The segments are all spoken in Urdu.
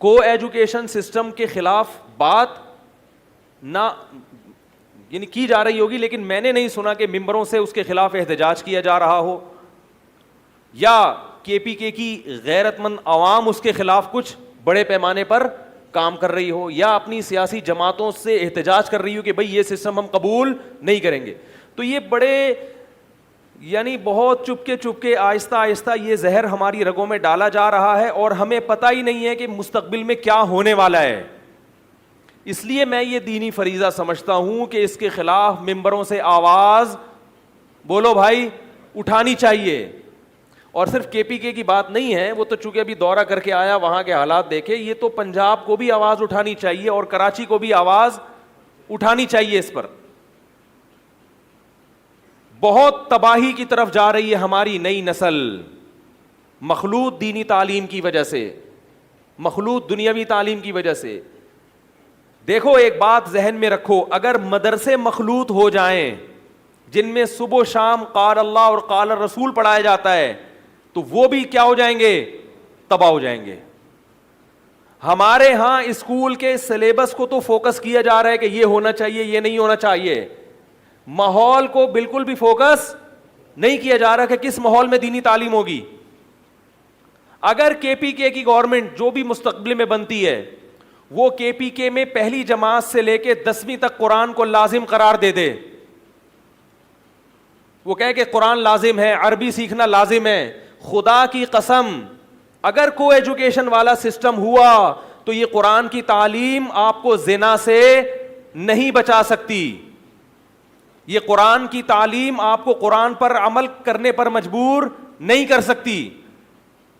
کو ایجوکیشن سسٹم کے خلاف بات نہ یعنی کی جا رہی ہوگی, لیکن میں نے نہیں سنا کہ ممبروں سے اس کے خلاف احتجاج کیا جا رہا ہو, یا کے پی کے کی غیرت مند عوام اس کے خلاف کچھ بڑے پیمانے پر کام کر رہی ہو, یا اپنی سیاسی جماعتوں سے احتجاج کر رہی ہو کہ بھئی یہ سسٹم ہم قبول نہیں کریں گے. تو یہ بڑے یعنی بہت چپکے آہستہ آہستہ یہ زہر ہماری رگوں میں ڈالا جا رہا ہے, اور ہمیں پتہ ہی نہیں ہے کہ مستقبل میں کیا ہونے والا ہے. اس لیے میں یہ دینی فریضہ سمجھتا ہوں کہ اس کے خلاف ممبروں سے آواز بولو بھائی اٹھانی چاہیے. اور صرف کے پی کے کی بات نہیں ہے, وہ تو چونکہ ابھی دورہ کر کے آیا, وہاں کے حالات دیکھے, یہ تو پنجاب کو بھی آواز اٹھانی چاہیے اور کراچی کو بھی آواز اٹھانی چاہیے. اس پر بہت تباہی کی طرف جا رہی ہے ہماری نئی نسل, مخلوط دینی تعلیم کی وجہ سے, مخلوط دنیاوی تعلیم کی وجہ سے. دیکھو ایک بات ذہن میں رکھو, اگر مدرسے مخلوط ہو جائیں جن میں صبح و شام قال اللہ اور قال الرسول پڑھایا جاتا ہے, تو وہ بھی کیا ہو جائیں گے, تباہ ہو جائیں گے. ہمارے ہاں اسکول کے سلیبس کو تو فوکس کیا جا رہا ہے کہ یہ ہونا چاہیے, یہ نہیں ہونا چاہیے. ماحول کو بالکل بھی فوکس نہیں کیا جا رہا کہ کس ماحول میں دینی تعلیم ہوگی. اگر کے پی کے کی گورنمنٹ جو بھی مستقبل میں بنتی ہے, وہ کے پی کے میں پہلی جماعت سے لے کے 10ویں تک قرآن کو لازم قرار دے دے, وہ کہے کہ قرآن لازم ہے, عربی سیکھنا لازم ہے, خدا کی قسم اگر کو ایجوکیشن والا سسٹم ہوا تو یہ قرآن کی تعلیم آپ کو زنا سے نہیں بچا سکتی. یہ قرآن کی تعلیم آپ کو قرآن پر عمل کرنے پر مجبور نہیں کر سکتی.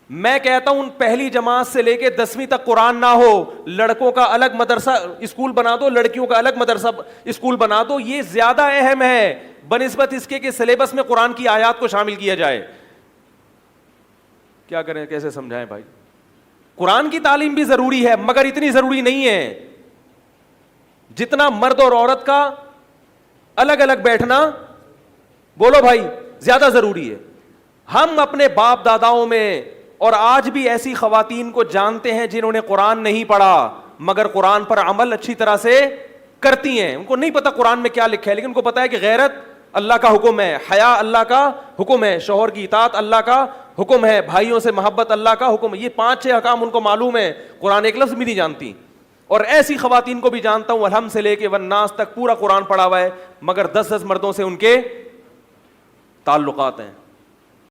میں کہتا ہوں پہلی جماعت سے لے کے 10ویں تک قرآن نہ ہو, لڑکوں کا الگ مدرسہ اسکول بنا دو, لڑکیوں کا الگ مدرسہ اسکول بنا دو. یہ زیادہ اہم ہے بنسبت اس کے کہ سلیبس میں قرآن کی آیات کو شامل کیا جائے. کیا کریں, کیسے سمجھائیں بھائی؟ قرآن کی تعلیم بھی ضروری ہے, مگر اتنی ضروری نہیں ہے جتنا مرد اور عورت کا الگ الگ بیٹھنا بولو بھائی زیادہ ضروری ہے. ہم اپنے باپ داداؤں میں اور آج بھی ایسی خواتین کو جانتے ہیں جنہوں نے قرآن نہیں پڑھا مگر قرآن پر عمل اچھی طرح سے کرتی ہیں. ان کو نہیں پتا قرآن میں کیا لکھا ہے, لیکن ان کو پتا ہے کہ غیرت اللہ کا حکم ہے, حیا اللہ کا حکم ہے, شوہر کی اطاعت اللہ کا حکم ہے, بھائیوں سے محبت اللہ کا حکم ہے. یہ 5-6 احکام ان کو معلوم ہے, قرآن ایک لفظ بھی نہیں جانتی. اور ایسی خواتین کو بھی جانتا ہوں الحمد سے لے کے والناس تک پورا قرآن پڑھا ہوا ہے, مگر 10 مردوں سے ان کے تعلقات ہیں.